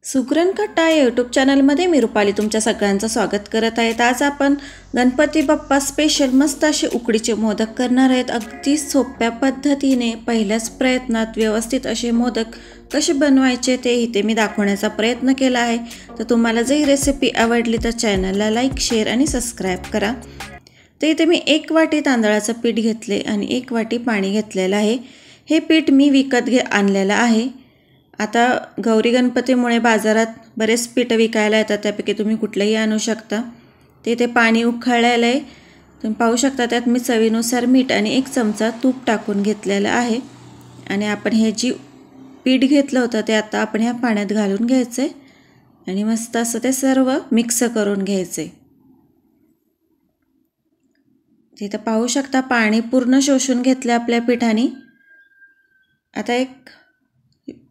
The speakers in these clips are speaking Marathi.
सुगरण कट्टा या यूट्यूब चॅनलमध्ये मी रुपाली तुमच्या सगळ्यांचं स्वागत करत आहे। आज आपण गणपती बाप्पा स्पेशल मस्त असे उकडीचे मोदक करणार आहेत। अगदी सोप्या पद्धतीने पहिल्याच प्रयत्नात व्यवस्थित असे मोदक कसे बनवायचे ते इथे मी दाखवण्याचा प्रयत्न केला आहे। तर तुम्हाला जर ही रेसिपी आवडली तर चॅनलला लाईक शेअर आणि सबस्क्राइब करा। तर इथे मी 1 वाटी तांदळाचं पीठ घेतले आणि 1 वाटी पाणी घेतलेलं आहे। हे पीठ मी विकत आणलेलं आहे। आता गौरी गणपतीमुळे बाजारात बरेच पीठ विकायला येतात, त्यापैकी तुम्ही कुठलेही आणू शकता। ते पाणी उकळलेलं आहे, तुम्ही पाहू शकता। त्यात मी चवीनुसार मीठ आणि 1 चमचा तूप टाकून घेतलेलं आहे आणि आपण हे जी पीठ घेतलं होतं ते आता आपण ह्या पाण्यात घालून घ्यायचे आणि मस्त असं ते सर्व मिक्स करून घ्यायचे। तिथं पाहू शकता पाणी पूर्ण शोषून घेतलं आपल्या पिठाने। आता एक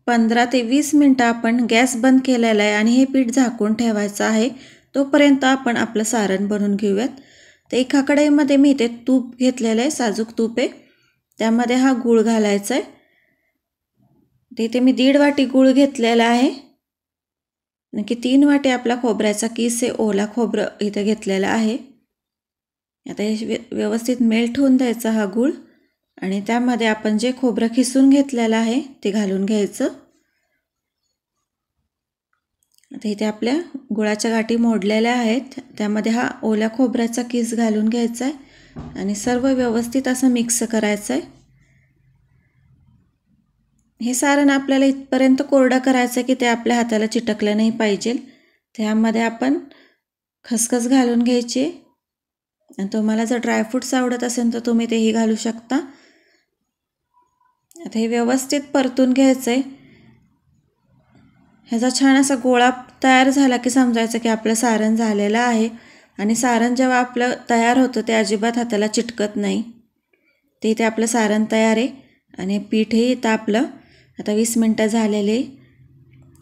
15 ते 20 मिनिटं आपण गॅस बंद केलेला आहे आणि हे पीठ झाकून ठेवायचं आहे। तोपर्यंत आपण आपलं सारण बनवून घेऊयात। तर एका कढईमध्ये मी इथे तूप घेतलेलं आहे, साजूक तूप आहे, त्यामध्ये हा गूळ घालायचा आहे। तिथे मी 1.5 वाटी गूळ घेतलेला आहे, नक्की 3 वाटी आपला खोबऱ्याचा किस आहे, ओला खोबरं इथे घेतलेला आहे। आता हे व्यवस्थित मेल्ट होऊन द्यायचा हा गूळ आणि त्यामध्ये आपण जे खोबरं खिसून घेतलेलं आहे ते घालून घ्यायचं। आता इथे आपल्या गुळाच्या गाठी मोडलेल्या आहेत, त्यामध्ये हा ओल्या खोबऱ्याचा किस घालून घ्यायचा आहे आणि सर्व व्यवस्थित असं मिक्स करायचं आहे। हे सारण आपल्याला इथपर्यंत कोरडं करायचं की ते आपल्या हाताला चिटकलं नाही पाहिजे। त्यामध्ये आपण खसखस घालून घ्यायची आणि तुम्हाला जर ड्रायफ्रूट्स आवडत असेल तर तुम्ही तेही घालू शकता। आता हे व्यवस्थित परतून घ्यायचं आहे। ह्याचा छान असा गोळा तयार झाला की समजायचं की आपलं सारण झालेलं आहे आणि सारण जेव्हा आपलं तयार होतं ते अजिबात हाताला चिटकत नाही। ते इथे आपलं सारण तयार आहे आणि पीठही इथं आपलं आता 20 मिनिटं झालेले।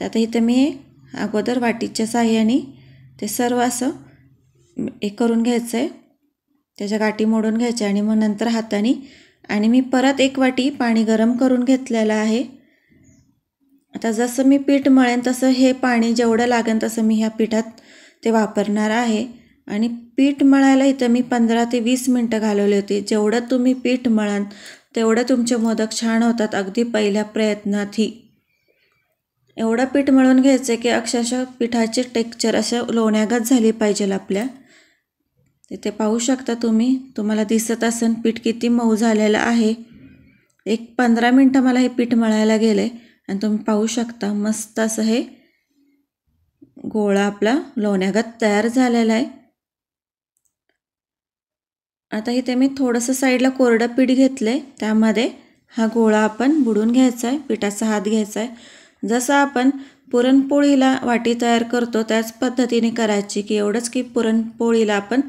तर आता इथं मी अगोदर वाटीच्या साहाय्याने ते सर्व असं करून घ्यायचं आहे, त्याच्या गाठी मोडून घ्यायच्या आणि मग नंतर हाताने आणि मी परत 1 वाटी पाणी गरम करून घेतलेलं आहे। आता जसं मी पीठ मळेन तसं हे पाणी जेवढं लागेल तसं मी ह्या पिठात ते वापरणार आहे आणि पीठ मळायला इथं मी 15 ते 20 मिनिटं घालवली होती। जेवढं तुम्ही पीठ मळाल तेवढं तुमचे मोदक छान होतात, अगदी पहिल्या प्रयत्नातही। एवढं पीठ मळून घ्यायचं की अक्षरशः पिठाचे टेक्स्चर असं लोण्यागत झाली पाहिजे आपल्या। तिथे पाहू शकता तुम्हाला दिसत असेल पीठ किती मऊ झालेलं आहे। 15 मिनिटं मला हे पीठ मळायला गेले आणि तुम्ही पाहू शकता मस्त असं हे गोळा आपला लोण्यागत तयार झालेला आहे। आता इथे मी थोडंसं साईडला कोरडं पीठ घेतलंय, त्यामध्ये हा गोळा आपण बुडवून घ्यायचा आहे, पिठाचा हात घ्यायचा आहे। जसं आपण पुरणपोळीला वाटी तयार करतो त्याच पद्धतीने करायची की एवढंच की पुरणपोळीला आपण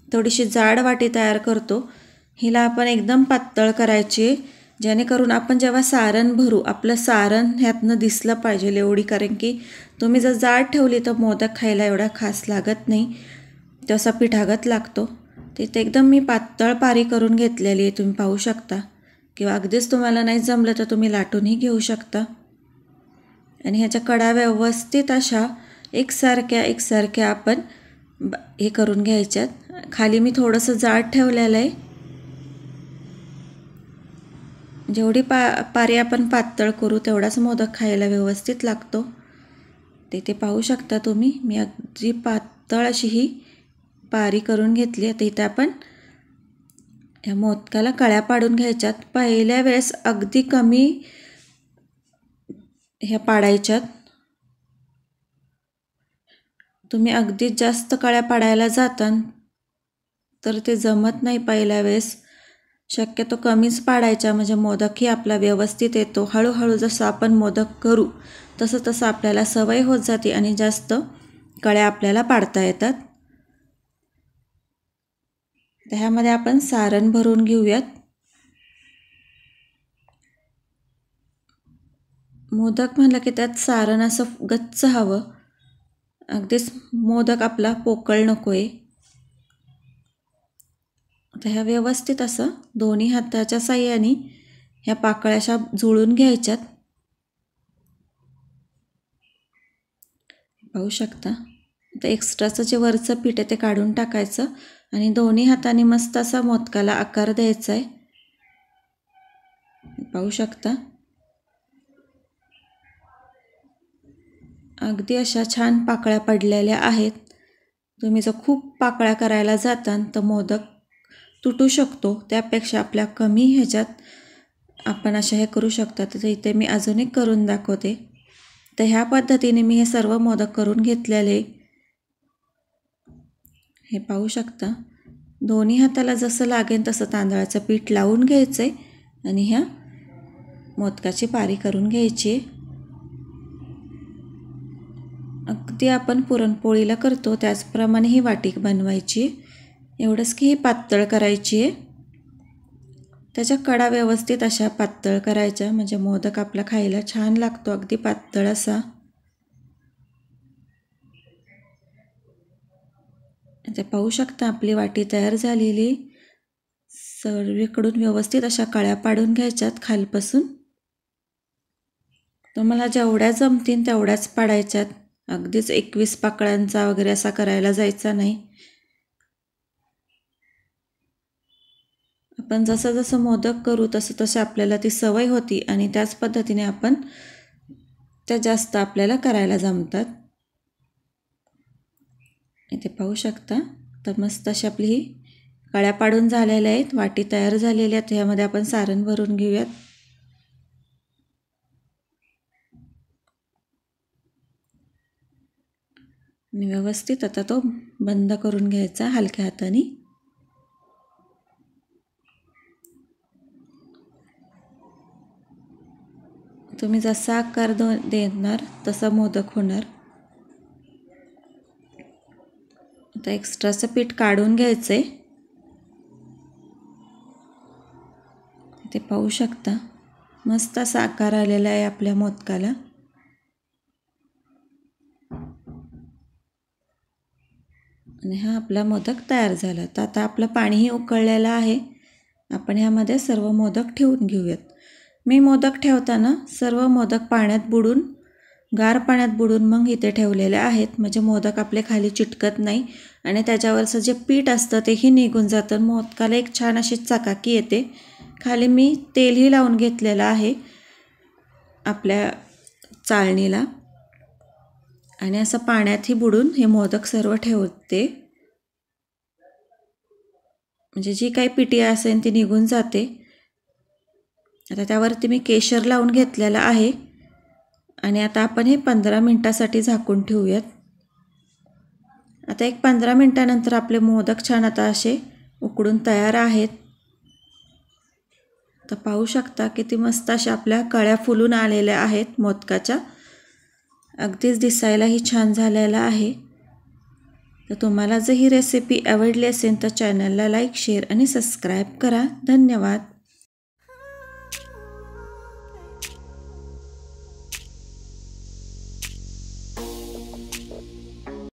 थोडीशी जाड वाटी तयार करतो, हिला आपण एकदम पातळ करायची जेणेकरून आपण जेव्हा सारण भरू आपलं सारण ह्यातनं दिसलं पाहिजे एवढी। कारण की तुम्ही जर जाड ठेवली तर मोदक खायला एवढा खास लागत नाही, तसा पिठागत लागतो। ते एकदम मी पातळ पारी करून घेतलेली आहे, तुम्ही पाहू शकता। किंवा अगदीच तुम्हाला नाही जमलं तर तुम्ही लाटूनही घेऊ शकता आणि ह्याच्या कडा व्यवस्थित अशा एकसारख्या आपण हे करून घ्यायच्यात। खाली मी थोडंसं जाड ठेवलेलं आहे, जेवढी पारी आपण पातळ करू तेवढाच मोदक खायला व्यवस्थित लागतो। ते पाहू शकता तुम्ही, मी अगदी पातळ अशी ही पारी करून घेतली आहे। इथे आपण या मोदकाला कळ्या पाडून घ्यायच्यात। पहिल्या वेळेस अगदी कमी ह्या पाडायच्यात, तुम्ही अगदी जास्त कळ्या पाडायला जाता तर ते जमत नाही पहिल्या वेळेस। शक्यतो कमीच पाडायच्या म्हणजे मोदकही आपला व्यवस्थित येतो। हळूहळू जसं आपण मोदक करू तसं आपल्याला सवय होत जाते आणि जास्त कळ्या आपल्याला पाडता येतात। ह्यामध्ये आपण सारण भरून घेऊयात। मोदक म्हणलं की त्यात सारण असं गच्च हवं, अगदीच मोदक आपला पोकळ नकोय। आता ह्या व्यवस्थित असं दोन्ही हाताच्या साहाय्याने ह्या पाकळ्या अशा जुळून घ्यायच्यात पाहू शकता. आता एक्स्ट्राचं जे वरचं पीठ आहे ते काढून टाकायचं आणि दोन्ही हाताने मस्त असा मोदकाला आकार द्यायचा आहे. पाहू शकता. अगदी अशा छान पाकळ्या पडलेल्या आहेत. तुम्ही जर खूप पाकळ्या करायला जाताल तर मोदक तुटू शकतो. त्यापेक्षा आपल्या कमी ह्याच्यात आपण अशा हे करू शकता. तर इथे मी अजून एक करून दाखवते. तर ह्या पद्धतीने मी हे सर्व मोदक करून घेतलेले. हे पाहू शकता. दोन्ही हाताला जसं लागेल तसं तांदळाचं पीठ लावून घ्यायचं आहे आणि ह्या मोदकाची पारी करून घ्यायची. अगदी आपण पुरणपोळीला करतो त्याचप्रमाणे ही वाटी बनवायची. एवढंच की ही पातळ करायची आहे. त्याच्या कडा व्यवस्थित अशा पातळ करायच्या म्हणजे मोदक आपला खायला छान लागतो, अगदी पातळ असा. ते पाहू शकता आपली वाटी तयार झालेली. सर्वीकडून व्यवस्थित अशा कळ्या पाडून घ्यायच्यात खालपासून. तुम्हाला जेवढ्या जमतील तेवढ्याच पाडायच्यात. अगदीच 21 पाकळ्यांचा वगैरे असा करायला जायचा नाही. आपण जसं जसं मोदक करू तसं तसं आपल्याला ती सवय होती आणि त्याच पद्धतीने आपण त्या जास्त आपल्याला करायला जमतात. इथे पाहू शकता. तर मस्त अशी आपली ही कळ्या पाडून झालेल्या आहेत. वाटी तयार झालेली आहेत. ह्यामध्ये आपण सारण भरून घेऊयात. आणि व्यवस्थित आता तो बंद करून घ्यायचा हलक्या हाताने. तुम्ही जसा आकार देणार तसा मोदक होणार. आता एक्स्ट्राचं पीठ काढून घ्यायचं आहे. ते पाहू शकता. मस्त असा आकार आलेला आहे आपल्या मोदकाला. आणि हा आपला मोदक तयार झाला. तर आता आपलं पाणीही उकळलेलं आहे. आपण ह्यामध्ये सर्व मोदक ठेवून घेऊयात. मी मोदक ठेवताना सर्व मोदक पाण्यात बुडून, गार पाण्यात बुडून मग इथे ठेवलेले आहेत. म्हणजे मोदक आपले खाली चिटकत नाही आणि त्याच्यावरचं जे पीठ असतं तेही निघून जातं. मोदकाला एक छान अशी चकाकी येते. खाली मी तेलही लावून घेतलेलं आहे आपल्या चाळणीला आणि असं पाण्यातही बुडून हे मोदक सर्व ठेवते. म्हणजे जी काही पिठी असेल ती निघून जाते. आता त्यावरती मी केशर लावून घेतलेला आहे आणि आता आपण हे 15 मिनिटासाठी झाकून ठेवूयात. आता एक 15 मिनिटानंतर आपले मोदक छान आता असे उकडून तयार आहेत. तर पाहू शकता किती मस्त अशा आपल्या कळ्या फुलून आलेल्या आहेत मोदकाच्या. अगदीच दिसायलाही छान झालेला आहे. तर तुम्हाला जर ही रेसिपी आवडली असेल तर चॅनलला लाईक, शेअर आणि सबस्क्राईब करा. धन्यवाद.